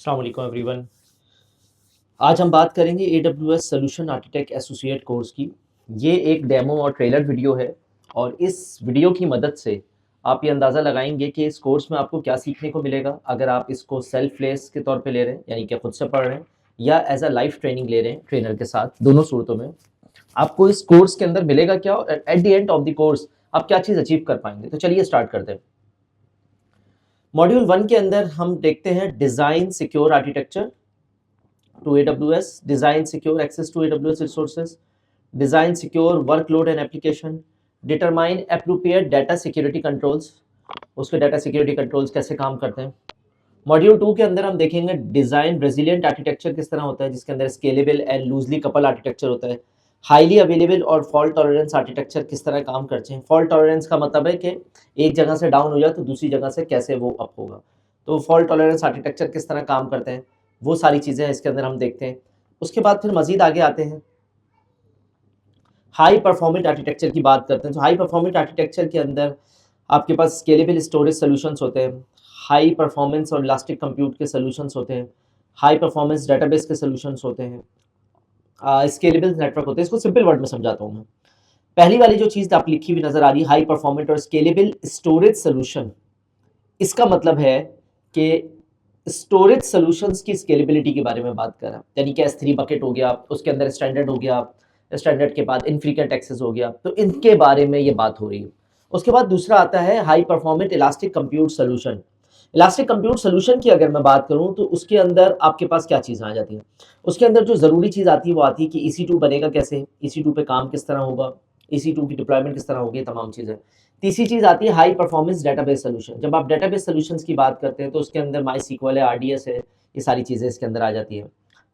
अस्सलाम वालेकुम एवरीवन। आज हम बात करेंगे AWS solution architect associate course की। ये एक डेमो और ट्रेलर वीडियो है और इस वीडियो की मदद से आप ये अंदाज़ा लगाएंगे कि इस कोर्स में आपको क्या सीखने को मिलेगा अगर आप इसको सेल्फ लेस के तौर पे ले रहे हैं, यानी कि खुद से पढ़ रहे हैं, या एज अ लाइफ ट्रेनिंग ले रहे हैं ट्रेनर के साथ। दोनों सूरतों में आपको इस कोर्स के अंदर मिलेगा क्या, at the end of the course आप क्या चीज़ अचीव कर पाएंगे। तो चलिए स्टार्ट करते हैं। मॉड्यूल 1 के अंदर हम देखते हैं design secure architecture to AWS, design secure access to AWS resources, design secure workload and application, determine appropriate data security controls, उसके data security controls कैसे काम करते हैं। मॉड्यूल 2 के अंदर हम देखेंगे डिज़ाइन रेजिलिएंट आर्किटेक्चर किस तरह होता है, जिसके अंदर scalable and loosely couple architecture होता है। हाईली अवेलेबल और फॉल्ट टॉलरेंस आर्किटेक्चर किस तरह काम करते हैं। फॉल्ट टॉलरेंस का मतलब है कि एक जगह से डाउन हो जाए तो दूसरी जगह से कैसे वो अप होगा। तो फॉल्ट टॉलरेंस आर्किटेक्चर किस तरह काम करते हैं, वो सारी चीज़ें इसके अंदर हम देखते हैं। उसके बाद फिर मज़ीद आगे आते हैं, हाई परफॉर्मेंट आर्किटेक्चर की बात करते हैं। तो हाई परफॉर्मेंट आर्किटेक्चर के अंदर आपके पास स्केलेबल स्टोरेज सॉल्यूशंस होते हैं, हाई परफॉर्मेंस और इलास्टिक कंप्यूट के सॉल्यूशंस होते हैं, हाई परफॉर्मेंस डेटाबेस के सॉल्यूशंस होते हैं, स्केलेबल नेटवर्क होते हैं। इसको सिंपल वर्ड में समझाता हूँ मैं। पहली वाली जो चीज़ आप लिखी हुई नज़र आ रही है, हाई परफॉर्मेंट और स्केलेबल स्टोरेज सॉल्यूशन, इसका मतलब है कि स्टोरेज सॉल्यूशंस की स्केलेबिलिटी के बारे में बात कर रहा है। यानी कि S3 बकेट हो गया, उसके अंदर स्टैंडर्ड हो गया, स्टैंडर्ड के बाद इनफ्रीक्वेंट एक्सेस हो गया, तो इनके बारे में ये बात हो रही है। उसके बाद दूसरा आता है high performant elastic compute solution. Elastic compute solution की अगर मैं बात करूं तो उसके अंदर आपके पास क्या चीज़ें आ जाती हैं। उसके अंदर जो ज़रूरी चीज़ आती है वो आती है कि EC2 बनेगा कैसे, EC2 पे काम किस तरह होगा, EC2 की डिप्लॉयमेंट किस तरह होगी, तमाम चीज़ें। तीसरी चीज़ आती है हाई परफॉर्मेंस डेटाबेस सॉल्यूशन। जब आप डेटाबेस सॉल्यूशंस की बात करते हैं तो उसके अंदर MySQL है, RDS है, ये सारी चीज़ें इसके अंदर आ जाती हैं।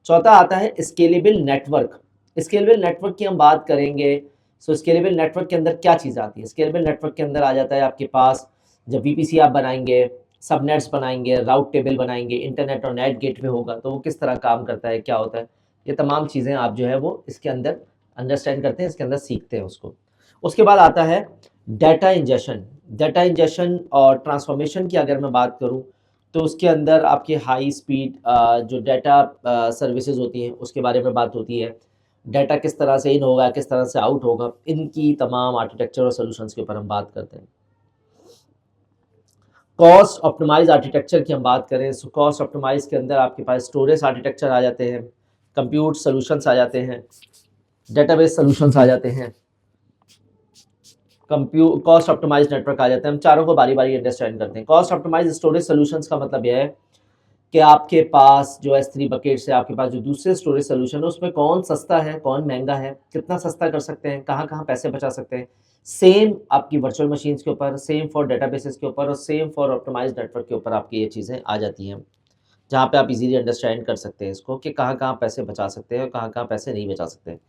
चौथा आता है स्केलेबल नेटवर्क। स्केलेबल नेटवर्क की हम बात करेंगे, सो स्केलेबल नेटवर्क के अंदर क्या चीज़ आती है। स्केलेबल नेटवर्क के अंदर आ जाता है आपके पास, जब VPC आप बनाएंगे, सबनेट्स बनाएंगे, राउट टेबल बनाएंगे, इंटरनेट और नेट गेटवे होगा, तो वो किस तरह काम करता है, क्या होता है, ये तमाम चीज़ें आप जो है वो इसके अंदर अंडरस्टैंड करते हैं, इसके अंदर सीखते हैं उसको। उसके बाद आता है डाटा इंजेशन। डाटा इंजेशन और ट्रांसफॉर्मेशन की अगर मैं बात करूं तो उसके अंदर आपके हाई स्पीड जो डाटा सर्विसेज होती हैं उसके बारे में बात होती है। डाटा किस तरह से इन होगा, किस तरह से आउट होगा, इनकी तमाम आर्किटेक्चर और सॉल्यूशंस के ऊपर हम बात करते हैं। कॉस्ट ऑप्टिमाइज आर्किटेक्चर की हम बात करें, सो कॉस्ट ऑप्टिमाइज के अंदर आपके पास स्टोरेज आर्किटेक्चर आ जाते हैं, कंप्यूट सॉल्यूशंस आ जाते हैं, डेटाबेस सॉल्यूशंस आ जाते हैं, कॉस्ट ऑप्टिमाइज नेटवर्क आ जाते हैं। हम चारों को बारी बारी अंडरस्टैंड करते हैं। कॉस्ट ऑप्टिमाइज स्टोरेज सॉल्यूशंस का मतलब यह है कि आपके पास जो S3 बकेट से आपके पास जो दूसरे स्टोरेज सॉल्यूशन है उसमें कौन सस्ता है, कौन महंगा है, कितना सस्ता कर सकते हैं, कहाँ कहाँ पैसे बचा सकते हैं। सेम आपकी वर्चुअल मशीन्स के ऊपर, सेम फॉर डेटाबेसेस के ऊपर और सेम फॉर ऑप्टिमाइज नेटवर्क के ऊपर आपकी ये चीज़ें आ जाती हैं, जहाँ पे आप इजीली अंडरस्टैंड कर सकते हैं इसको कि कहाँ कहाँ पैसे बचा सकते हैं और कहाँ कहाँ पैसे नहीं बचा सकते हैं।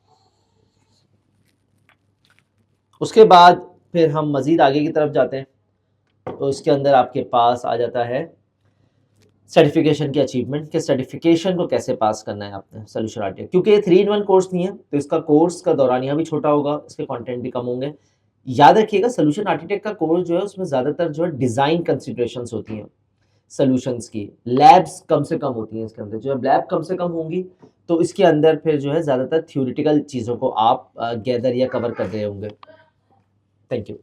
उसके बाद फिर हम मज़ीद आगे की तरफ जाते हैं, तो इसके अंदर आपके पास आ जाता है सर्टिफिकेशन की अचीवमेंट, के सर्टिफिकेशन को कैसे पास करना है आपने सोल्यूशन आर्किटेक्ट। क्योंकि ये 3-in-1 कोर्स नहीं है तो इसका कोर्स का दौरानिया भी छोटा होगा, इसके कंटेंट भी कम होंगे। याद रखिएगा सोल्यूशन आर्किटेक्ट का कोर्स जो है उसमें ज़्यादातर जो है डिज़ाइन कंसिडरेशंस होती हैं सोल्यूशंस की, लैब्स कम से कम होती हैं इसके अंदर। जब लैब कम से कम होंगी तो इसके अंदर फिर जो है ज़्यादातर थ्योरेटिकल चीज़ों को आप गैदर या कवर कर रहे होंगे। Thank you.